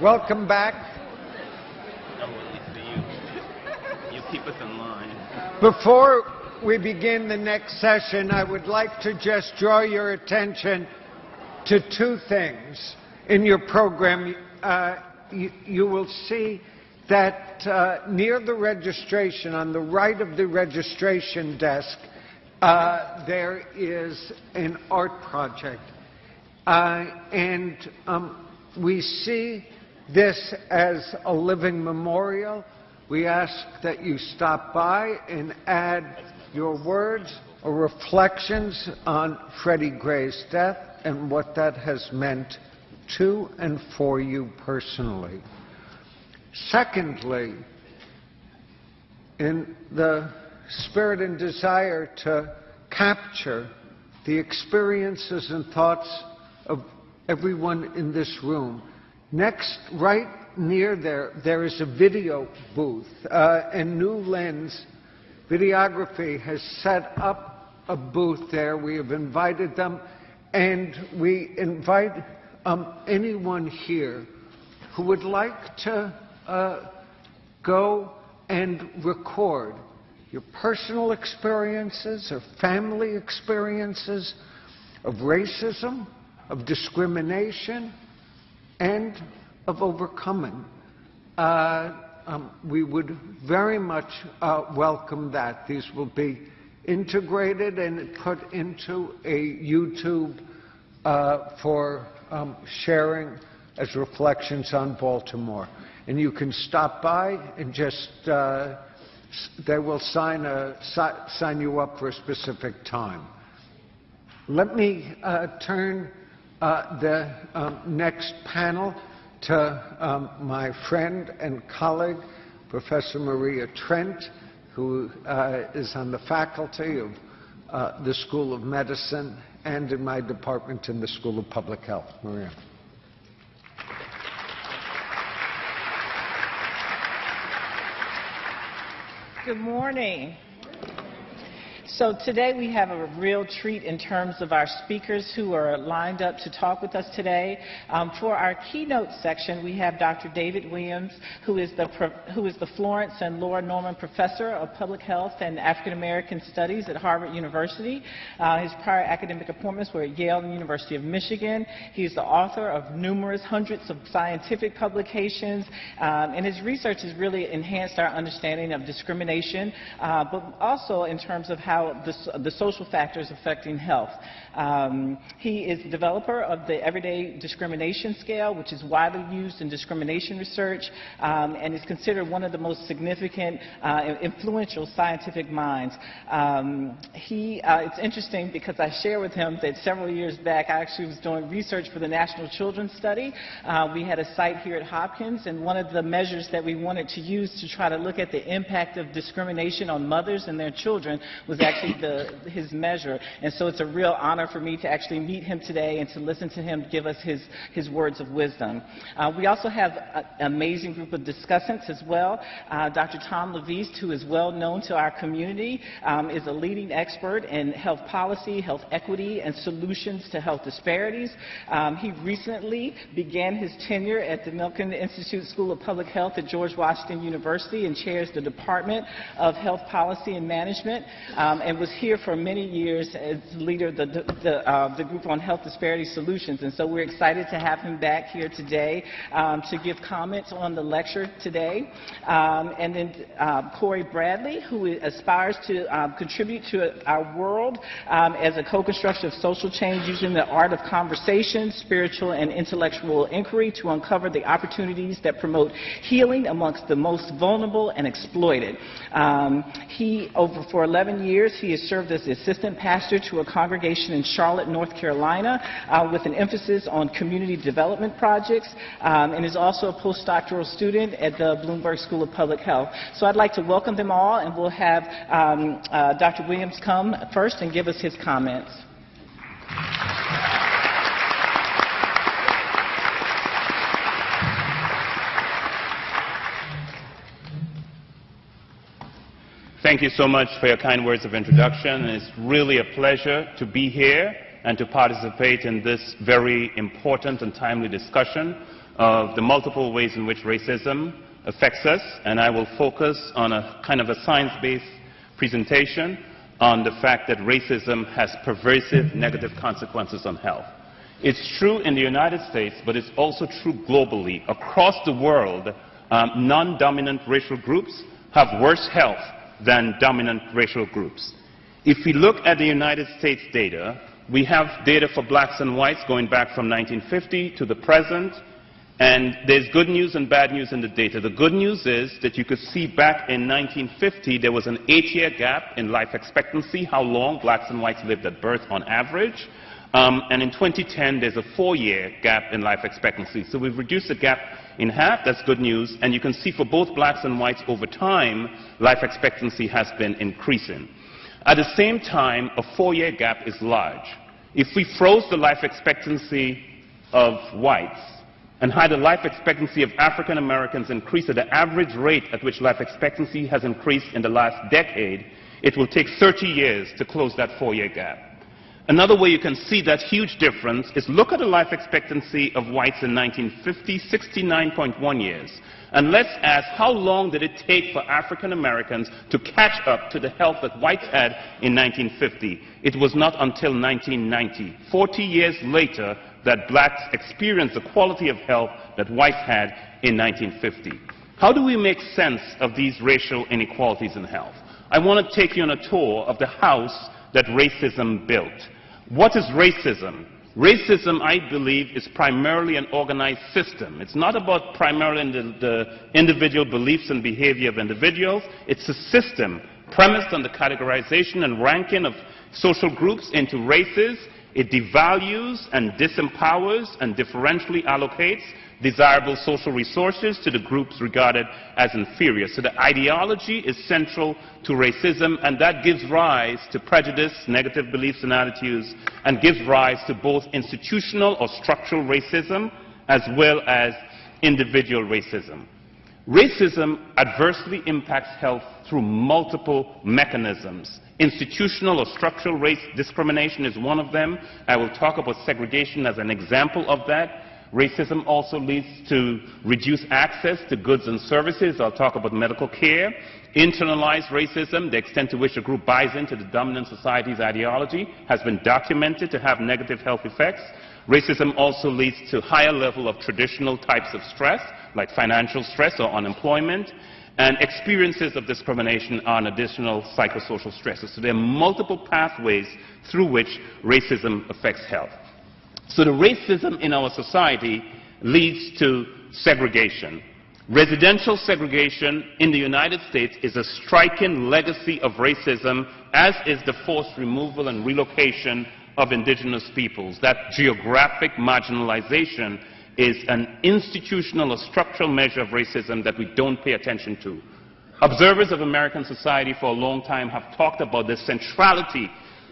Welcome back. Oh, at least to you. You keep us in line. Before we begin the next session, I would like to just draw your attention to two things. In your program, you will see that near the registration, on the right of the registration desk, there is an art project. And we see this as a living memorial. We ask that you stop by and add your words or reflections on Freddie Gray's death and what that has meant to and for you personally. Secondly, in the spirit and desire to capture the experiences and thoughts of everyone in this room, next, right near there is a video booth, and New Lens Videography has set up a booth there. We have invited them, and we invite anyone here who would like to go and record your personal experiences or family experiences of racism, of discrimination, and of overcoming. We would very much welcome that. These will be integrated and put into a YouTube for sharing as reflections on Baltimore. And you can stop by and just, they will sign you up for a specific time. Let me turn the next panel to my friend and colleague, Professor Maria Trent, who is on the faculty of the School of Medicine and in my department in the School of Public Health. Maria. Good morning. So today we have a real treat in terms of our speakers who are lined up to talk with us today. For our keynote section, we have Dr. David Williams, who is the Florence and Laura Norman Professor of Public Health and African American Studies at Harvard University. His prior academic appointments were at Yale and University of Michigan. He's the author of hundreds of scientific publications, and his research has really enhanced our understanding of discrimination, but also in terms of how the social factors affecting health. He is the developer of the Everyday Discrimination Scale, which is widely used in discrimination research, and is considered one of the most significant, influential scientific minds. It's interesting because I share with him that several years back I actually was doing research for the National Children's Study. We had a site here at Hopkins, and one of the measures that we wanted to use to try to look at the impact of discrimination on mothers and their children was actually his measure. And so it's a real honor for me to actually meet him today and to listen to him give us his words of wisdom. We also have an amazing group of discussants as well. Dr. Tom Leviste, who is well known to our community, is a leading expert in health policy, health equity, and solutions to health disparities. He recently began his tenure at the Milken Institute School of Public Health at George Washington University and chairs the Department of Health Policy and Management, and was here for many years as leader of the group on health disparity solutions. And so we're excited to have him back here today to give comments on the lecture today. And then Corey Bradley, who aspires to contribute to our world as a co-construction of social change using the art of conversation, spiritual and intellectual inquiry to uncover the opportunities that promote healing amongst the most vulnerable and exploited. For 11 years, he has served as the assistant pastor to a congregation in Charlotte, North Carolina, with an emphasis on community development projects, and is also a postdoctoral student at the Bloomberg School of Public Health. So I'd like to welcome them all, and we'll have Dr. Williams come first and give us his comments. Thank you so much for your kind words of introduction. It's really a pleasure to be here and to participate in this very important and timely discussion of the multiple ways in which racism affects us, and I will focus on a kind of a science-based presentation on the fact that racism has pervasive negative consequences on health. It's true in the United States, but it's also true globally. Across the world, non-dominant racial groups have worse health than dominant racial groups. If we look at the United States data, we have data for blacks and whites going back from 1950 to the present, and there's good news and bad news in the data. The good news is that you could see back in 1950 there was an 8-year gap in life expectancy, how long blacks and whites lived at birth on average. And in 2010 there's a 4-year gap in life expectancy. So we've reduced the gap in half. That's good news. And you can see for both blacks and whites over time, life expectancy has been increasing. At the same time, a 4-year gap is large. If we froze the life expectancy of whites and had the life expectancy of African Americans increase at the average rate at which life expectancy has increased in the last decade, it will take 30 years to close that 4-year gap. Another way you can see that huge difference is look at the life expectancy of whites in 1950, 69.1 years. And let's ask, how long did it take for African Americans to catch up to the health that whites had in 1950? It was not until 1990, 40 years later, that blacks experienced the quality of health that whites had in 1950. How do we make sense of these racial inequalities in health? I want to take you on a tour of the house that racism built. What is racism? Racism, I believe, is primarily an organized system. It's not about primarily the individual beliefs and behavior of individuals. It's a system premised on the categorization and ranking of social groups into races. It devalues and disempowers and differentially allocates desirable social resources to the groups regarded as inferior. So the ideology is central to racism, and that gives rise to prejudice, negative beliefs and attitudes, and gives rise to both institutional or structural racism as well as individual racism. Racism adversely impacts health through multiple mechanisms. Institutional or structural race discrimination is one of them. I will talk about segregation as an example of that. Racism also leads to reduced access to goods and services. I'll talk about medical care. Internalized racism, the extent to which a group buys into the dominant society's ideology, has been documented to have negative health effects. Racism also leads to higher level of traditional types of stress, like financial stress or unemployment, and experiences of discrimination are an additional psychosocial stresses. So there are multiple pathways through which racism affects health. So the racism in our society leads to segregation. Residential segregation in the United States is a striking legacy of racism, as is the forced removal and relocation of indigenous peoples. That geographic marginalization is an institutional or structural measure of racism that we don't pay attention to. Observers of American society for a long time have talked about the centrality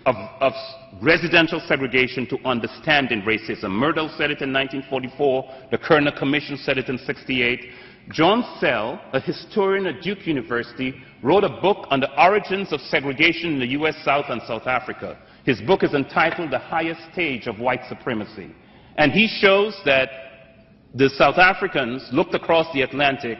of residential segregation to understanding racism. Murdoch said it in 1944. The Kerner Commission said it in 1968. John Sell, a historian at Duke University, wrote a book on the origins of segregation in the U.S. South and South Africa. His book is entitled The Highest Stage of White Supremacy. And he shows that the South Africans looked across the Atlantic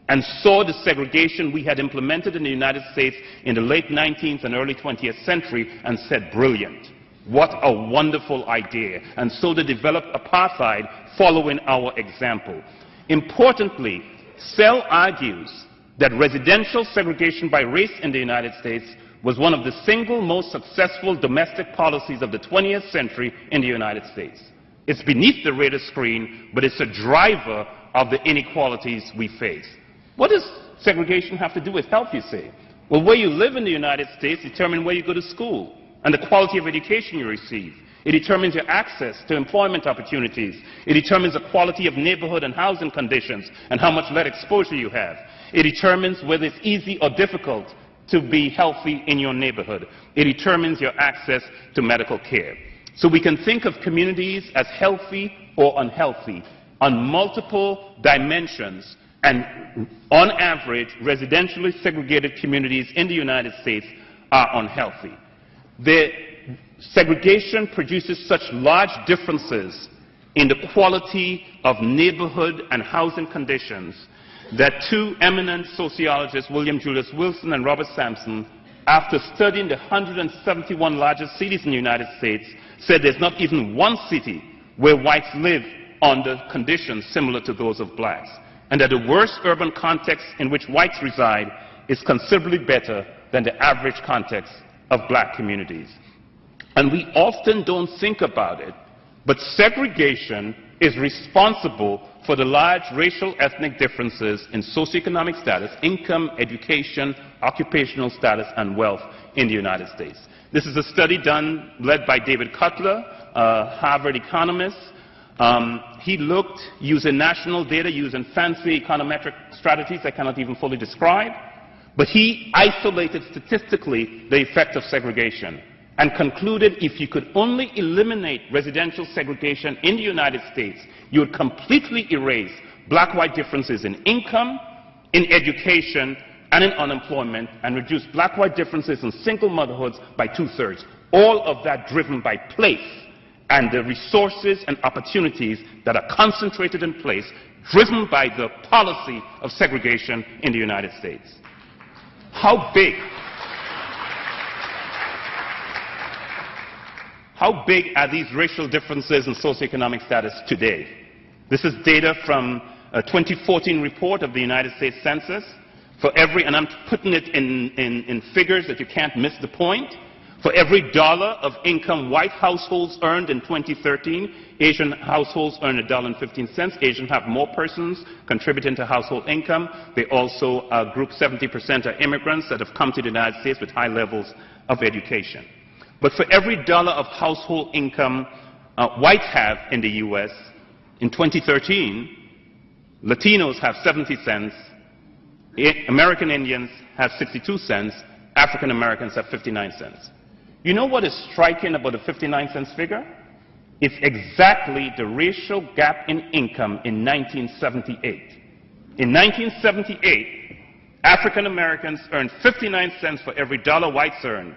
and saw the segregation we had implemented in the United States in the late 19th and early 20th century and said, brilliant. What a wonderful idea. And so they developed apartheid following our example. Importantly, Sell argues that residential segregation by race in the United States was one of the single most successful domestic policies of the 20th century in the United States. It's beneath the radar screen, but it's a driver of the inequalities we face. What does segregation have to do with health, you say? Well, where you live in the United States determines where you go to school and the quality of education you receive. It determines your access to employment opportunities. It determines the quality of neighborhood and housing conditions and how much lead exposure you have. It determines whether it's easy or difficult to be healthy in your neighborhood. It determines your access to medical care. So we can think of communities as healthy or unhealthy on multiple dimensions. And on average, residentially segregated communities in the United States are unhealthy. The segregation produces such large differences in the quality of neighborhood and housing conditions that two eminent sociologists, William Julius Wilson and Robert Sampson, after studying the 171 largest cities in the United States, said there's not even one city where whites live under conditions similar to those of blacks, and that the worst urban context in which whites reside is considerably better than the average context of black communities. And we often don't think about it, but segregation is responsible for the large racial ethnic differences in socioeconomic status, income, education, occupational status, and wealth in the United States. This is a study led by David Cutler, a Harvard economist. He looked using national data, using fancy econometric strategies I cannot even fully describe, but he isolated statistically the effect of segregation and concluded if you could only eliminate residential segregation in the United States, you would completely erase black-white differences in income, in education, and in unemployment, and reduce black-white differences in single motherhoods by 2/3. All of that driven by place and the resources and opportunities that are concentrated in place, driven by the policy of segregation in the United States. How big are these racial differences in socioeconomic status today? This is data from a 2014 report of the United States Census. For every, and I'm putting it in figures that you can't miss the point, for every dollar of income white households earned in 2013, Asian households earned $1.15. Asians have more persons contributing to household income. They also group 70% are immigrants that have come to the United States with high levels of education. But for every dollar of household income whites have in the U.S., in 2013, Latinos have 70 cents, American Indians have 62 cents, African Americans have 59 cents. You know what is striking about the 59 cents figure? It's exactly the racial gap in income in 1978. In 1978, African Americans earned 59 cents for every dollar whites earned.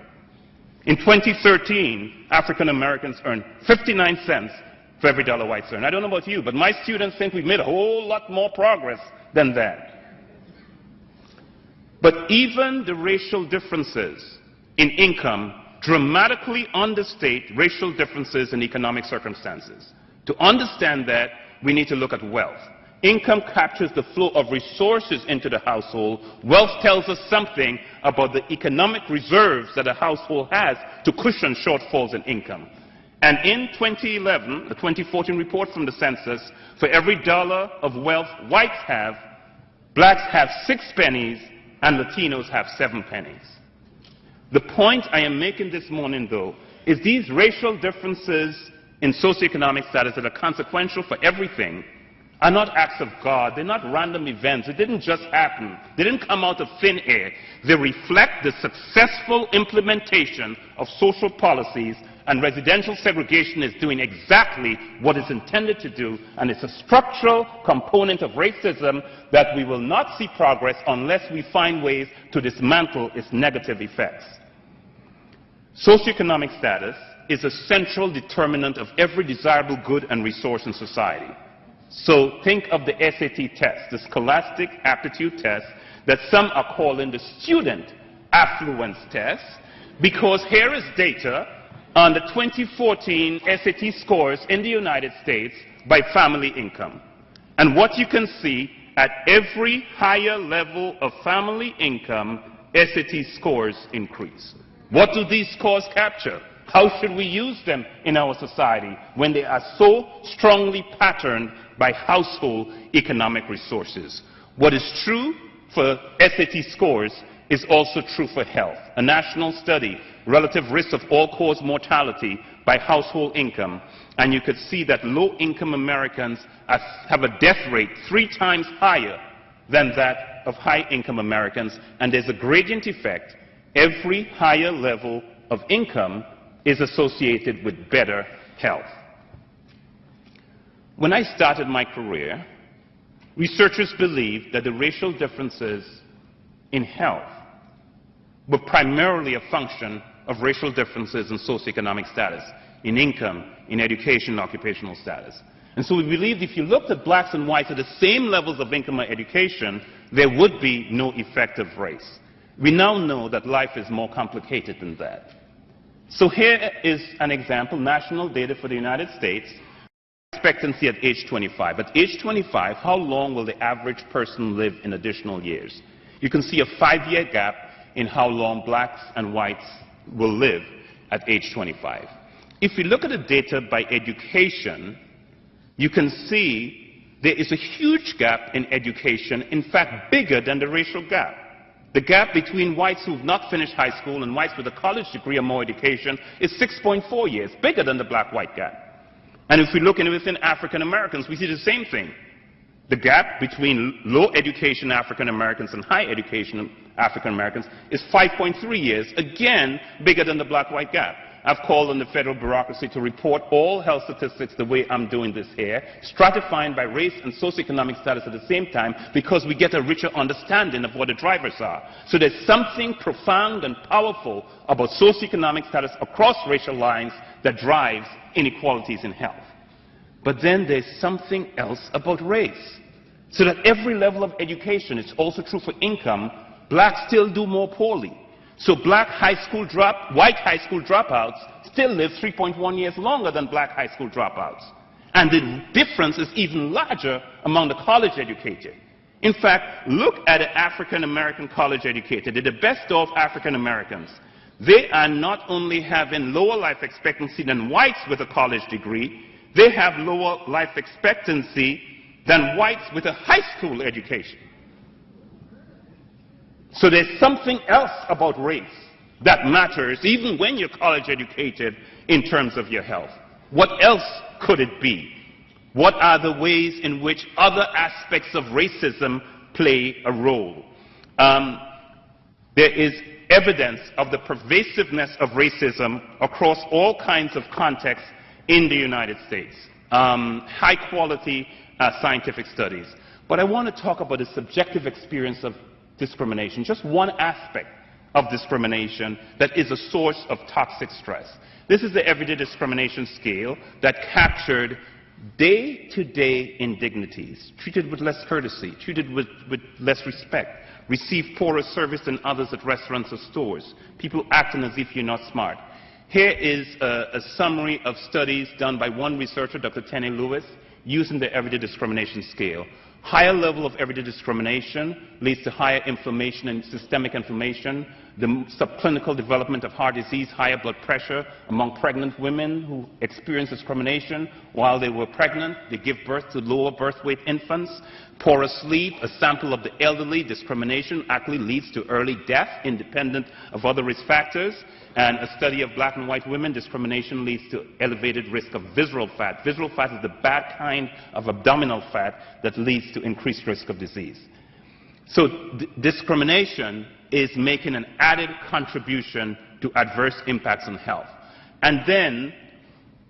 In 2013, African Americans earned 59 cents for every dollar whites earned. I don't know about you, but my students think we've made a whole lot more progress than that. But even the racial differences in income dramatically understate racial differences in economic circumstances. To understand that, we need to look at wealth. Income captures the flow of resources into the household. Wealth tells us something about the economic reserves that a household has to cushion shortfalls in income. And in 2011, the 2014 report from the census, for every dollar of wealth whites have, blacks have 6 pennies and Latinos have 7 pennies. The point I am making this morning, though, is these racial differences in socioeconomic status that are consequential for everything are not acts of God. They're not random events. It didn't just happen. They didn't come out of thin air. They reflect the successful implementation of social policies, and residential segregation is doing exactly what it's intended to do, and it's a structural component of racism that we will not see progress unless we find ways to dismantle its negative effects. Socioeconomic status is a central determinant of every desirable good and resource in society. So think of the SAT test, the Scholastic Aptitude Test, that some are calling the Student Affluence Test, because here is data on the 2014 SAT scores in the United States by family income. And what you can see, at every higher level of family income, SAT scores increase. What do these scores capture? How should we use them in our society when they are so strongly patterned by household economic resources? What is true for SAT scores is also true for health. A national study, relative risk of all-cause mortality by household income, and you could see that low-income Americans have a death rate 3 times higher than that of high-income Americans, and there's a gradient effect. Every higher level of income is associated with better health. When I started my career, researchers believed that the racial differences in health were primarily a function of racial differences in socioeconomic status, in income, in education, and occupational status. And so we believed if you looked at blacks and whites at the same levels of income or education, there would be no effective race. We now know that life is more complicated than that. So here is an example, national data for the United States, expectancy at age 25. At age 25, how long will the average person live in additional years? You can see a 5-year gap in how long blacks and whites will live at age 25. If we look at the data by education, you can see there is a huge gap in education, in fact bigger than the racial gap. The gap between whites who have not finished high school and whites with a college degree or more education is 6.4 years, bigger than the black-white gap. And if we look within African Americans, we see the same thing. The gap between low education African Americans and high education African Americans is 5.3 years, again bigger than the black-white gap. I've called on the federal bureaucracy to report all health statistics the way I'm doing this here, stratifying by race and socioeconomic status at the same time, because we get a richer understanding of what the drivers are. So there's something profound and powerful about socioeconomic status across racial lines that drives inequalities in health. But then there's something else about race. So that every level of education, it's also true for income, blacks still do more poorly. So white high school dropouts still live 3.1 years longer than black high school dropouts. And the difference is even larger among the college educated. In fact, look at the African American college educated. They're the best of African Americans. They are not only having lower life expectancy than whites with a college degree, they have lower life expectancy than whites with a high school education. So there's something else about race that matters, even when you're college educated, in terms of your health. What else could it be? What are the ways in which other aspects of racism play a role? There is evidence of the pervasiveness of racism across all kinds of contexts in the United States. High quality scientific studies. But I want to talk about the subjective experience of discrimination, just one aspect of discrimination that is a source of toxic stress. This is the everyday discrimination scale that captured day-to-day indignities, treated with less courtesy, treated with less respect, received poorer service than others at restaurants or stores, people acting as if you're not smart. Here is a summary of studies done by one researcher, Dr. Tenney Lewis, using the everyday discrimination scale. Higher level of everyday discrimination leads to higher inflammation and systemic inflammation, the subclinical development of heart disease, higher blood pressure among pregnant women who experience discrimination while they were pregnant. They give birth to lower birth weight infants. Poorer sleep, a sample of the elderly, discrimination actually leads to early death independent of other risk factors. And a study of black and white women, discrimination leads to elevated risk of visceral fat. Visceral fat is the bad kind of abdominal fat that leads to increased risk of disease. So discrimination is making an added contribution to adverse impacts on health. And then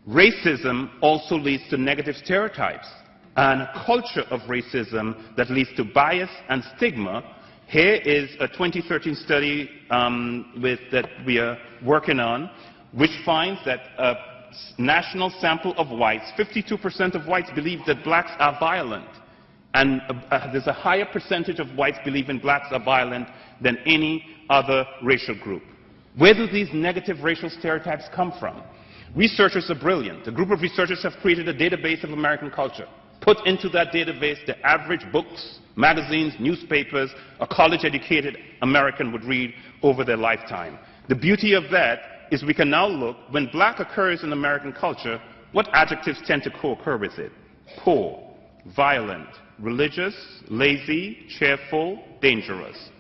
racism also leads to negative stereotypes and a culture of racism that leads to bias and stigma. Here is a 2013 study that we are working on, which finds that a national sample of whites, 52% of whites believe that blacks are violent. And there's a higher percentage of whites believing blacks are violent than any other racial group. Where do these negative racial stereotypes come from? Researchers are brilliant. A group of researchers have created a database of American culture. Put into that database the average books, magazines, newspapers a college-educated American would read over their lifetime. The beauty of that is we can now look, when black occurs in American culture, what adjectives tend to co-occur with it? Poor, violent, religious, lazy, cheerful, dangerous.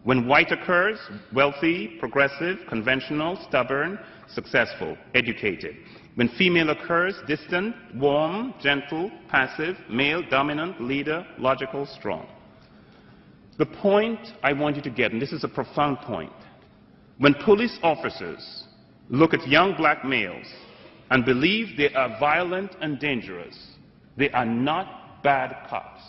When white occurs, wealthy, progressive, conventional, stubborn, successful, educated. When female occurs, distant, warm, gentle, passive, male, dominant, leader, logical, strong. The point I want you to get, and this is a profound point, when police officers look at young black males and believe they are violent and dangerous, they are not bad cops.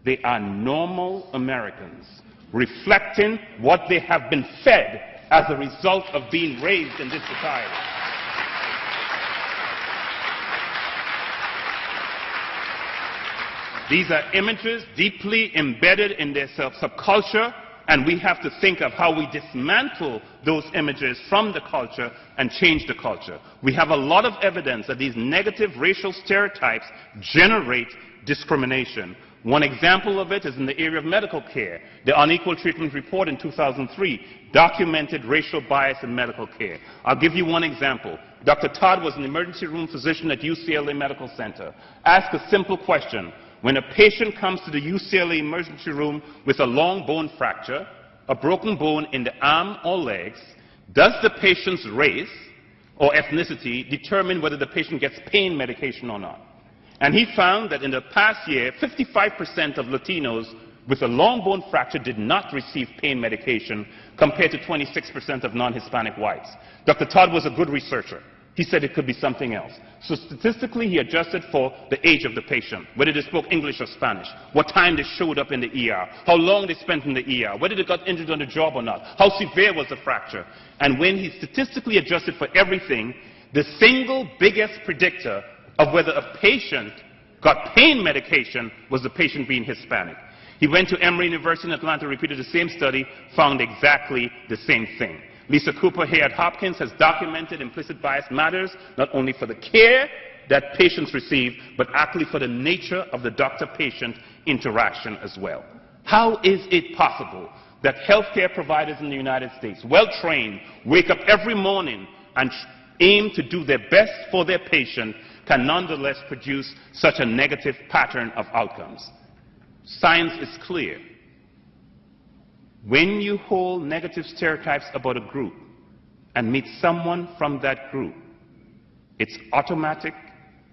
They are normal Americans reflecting what they have been fed as a result of being raised in this society. These are images deeply embedded in their subculture, and we have to think of how we dismantle those images from the culture and change the culture. We have a lot of evidence that these negative racial stereotypes generate discrimination. One example of it is in the area of medical care. The Unequal Treatment Report in 2003 documented racial bias in medical care. I'll give you one example. Dr. Todd was an emergency room physician at UCLA Medical Center. Ask a simple question. When a patient comes to the UCLA emergency room with a long bone fracture, a broken bone in the arm or legs, does the patient's race or ethnicity determine whether the patient gets pain medication or not? And he found that in the past year, 55% of Latinos with a long bone fracture did not receive pain medication compared to 26% of non-Hispanic whites. Dr. Todd was a good researcher. He said it could be something else. So statistically, he adjusted for the age of the patient, whether they spoke English or Spanish, what time they showed up in the ER, how long they spent in the ER, whether they got injured on the job or not, how severe was the fracture. And when he statistically adjusted for everything, the single biggest predictor of whether a patient got pain medication was the patient being Hispanic. He went to Emory University in Atlanta, repeated the same study, found exactly the same thing. Lisa Cooper here at Hopkins has documented implicit bias matters not only for the care that patients receive, but actually for the nature of the doctor-patient interaction as well. How is it possible that healthcare providers in the United States, well-trained, wake up every morning and aim to do their best for their patient, can nonetheless produce such a negative pattern of outcomes? Science is clear. When you hold negative stereotypes about a group and meet someone from that group, it's automatic,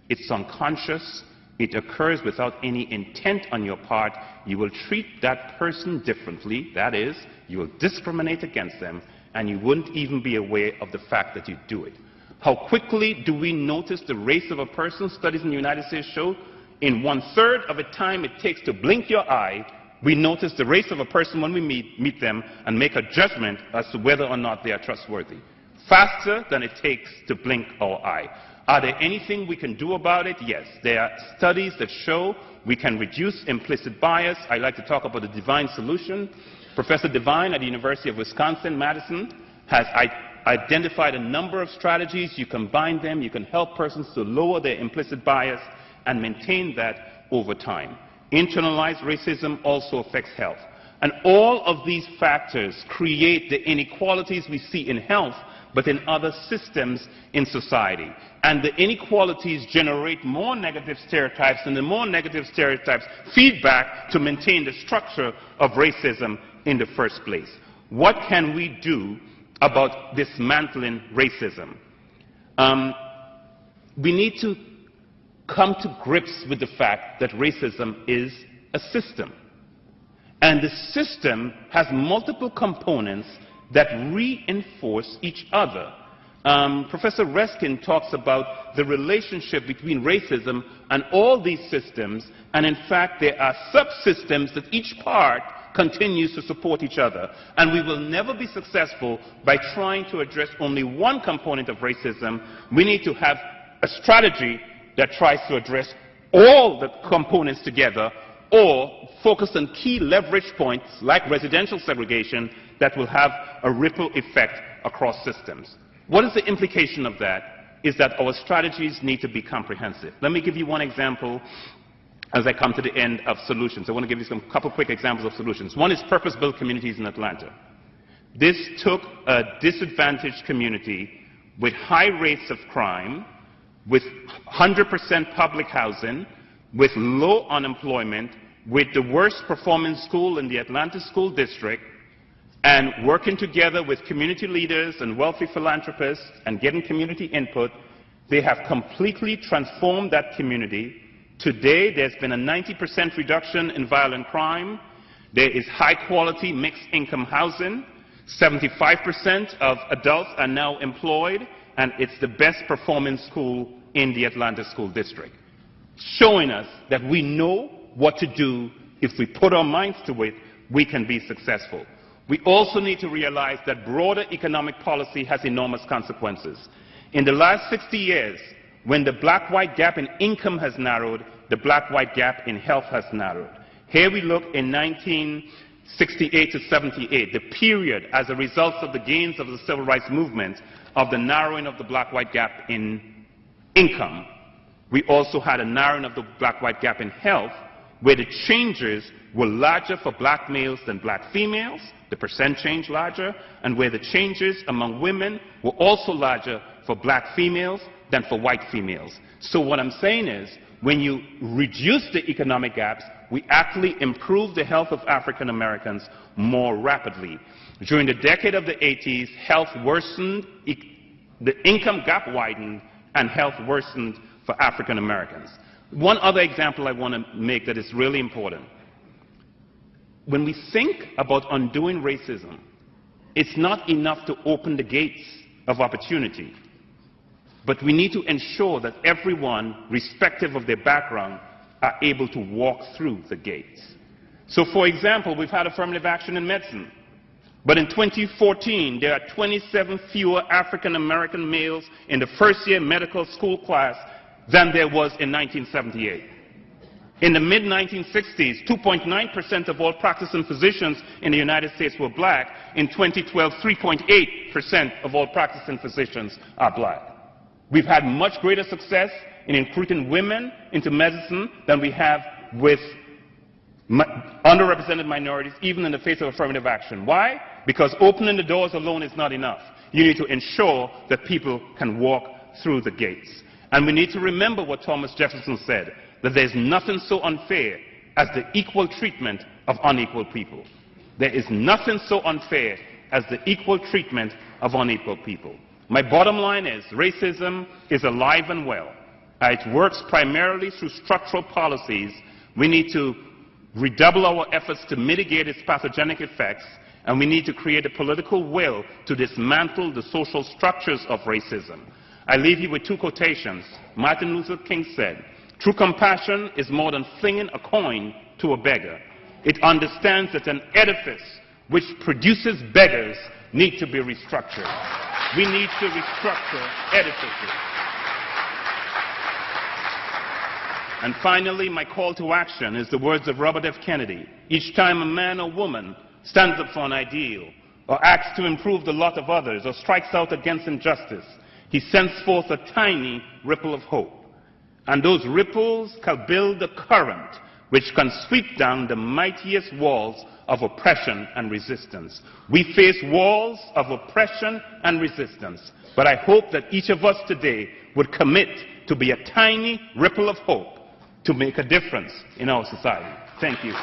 it's unconscious, it occurs without any intent on your part. You will treat that person differently, that is, you will discriminate against them, and you wouldn't even be aware of the fact that you do it. How quickly do we notice the race of a person? Studies in the United States show in 1/3 of the time it takes to blink your eye, we notice the race of a person when we meet them and make a judgment as to whether or not they are trustworthy. Faster than it takes to blink our eye. Are there anything we can do about it? Yes. There are studies that show we can reduce implicit bias. I like to talk about the Devine solution. Professor Devine at the University of Wisconsin-Madison has identified a number of strategies. You combine them, you can help persons to lower their implicit bias and maintain that over time. Internalized racism also affects health. And all of these factors create the inequalities we see in health, but in other systems in society. And the inequalities generate more negative stereotypes, and the more negative stereotypes feed back to maintain the structure of racism in the first place. What can we do about dismantling racism? We need to come to grips with the fact that racism is a system. And the system has multiple components that reinforce each other. Professor Reskin talks about the relationship between racism and all these systems, and in fact there are subsystems that each part continues to support each other. And we will never be successful by trying to address only one component of racism. We need to have a strategy that tries to address all the components together, or focus on key leverage points like residential segregation that will have a ripple effect across systems. What is the implication of that? Is that our strategies need to be comprehensive. Let me give you one example as I come to the end of solutions. I want to give you a couple quick examples of solutions. One is purpose-built communities in Atlanta. This took a disadvantaged community with high rates of crime, with 100% public housing, with low unemployment, with the worst performing school in the Atlanta School District, and working together with community leaders and wealthy philanthropists and getting community input, they have completely transformed that community. Today, there's been a 90% reduction in violent crime. There is high-quality mixed-income housing. 75% of adults are now employed, and it's the best-performing school in the Atlanta School District, showing us that we know what to do. If we put our minds to it, we can be successful. We also need to realize that broader economic policy has enormous consequences. In the last 60 years, when the black-white gap in income has narrowed, the black-white gap in health has narrowed. Here we look in 1968 to 78, the period as a result of the gains of the civil rights movement of the narrowing of the black-white gap in income. We also had a narrowing of the black-white gap in health, where the changes were larger for black males than black females, the percent change larger, and where the changes among women were also larger for black females than for white females. So what I'm saying is, when you reduce the economic gaps, we actually improve the health of African Americans more rapidly. During the decade of the 80s, health worsened, the income gap widened, and health worsened for African Americans. One other example I want to make that is really important. When we think about undoing racism, it's not enough to open the gates of opportunity, but we need to ensure that everyone, irrespective of their background, are able to walk through the gates. So, for example, we've had affirmative action in medicine, but in 2014, there are 27 fewer African American males in the first-year medical school class than there was in 1978. In the mid-1960s, 2.9% of all practicing physicians in the United States were black. In 2012, 3.8% of all practicing physicians are black. We've had much greater success in recruiting women into medicine than we have with underrepresented minorities, even in the face of affirmative action. Why? Because opening the doors alone is not enough. You need to ensure that people can walk through the gates. And we need to remember what Thomas Jefferson said, that there's nothing so unfair as the equal treatment of unequal people. There is nothing so unfair as the equal treatment of unequal people. My bottom line is, racism is alive and well. It works primarily through structural policies. We need to redouble our efforts to mitigate its pathogenic effects, and we need to create a political will to dismantle the social structures of racism. I leave you with two quotations. Martin Luther King said, "True compassion is more than flinging a coin to a beggar. It understands that an edifice which produces beggars needs to be restructured." We need to restructure edifices. And finally, my call to action is the words of Robert F. Kennedy. Each time a man or woman stands up for an ideal, or acts to improve the lot of others, or strikes out against injustice, he sends forth a tiny ripple of hope. And those ripples can build a current which can sweep down the mightiest walls of oppression and resistance. We face walls of oppression and resistance, but I hope that each of us today would commit to be a tiny ripple of hope to make a difference in our society. Thank you.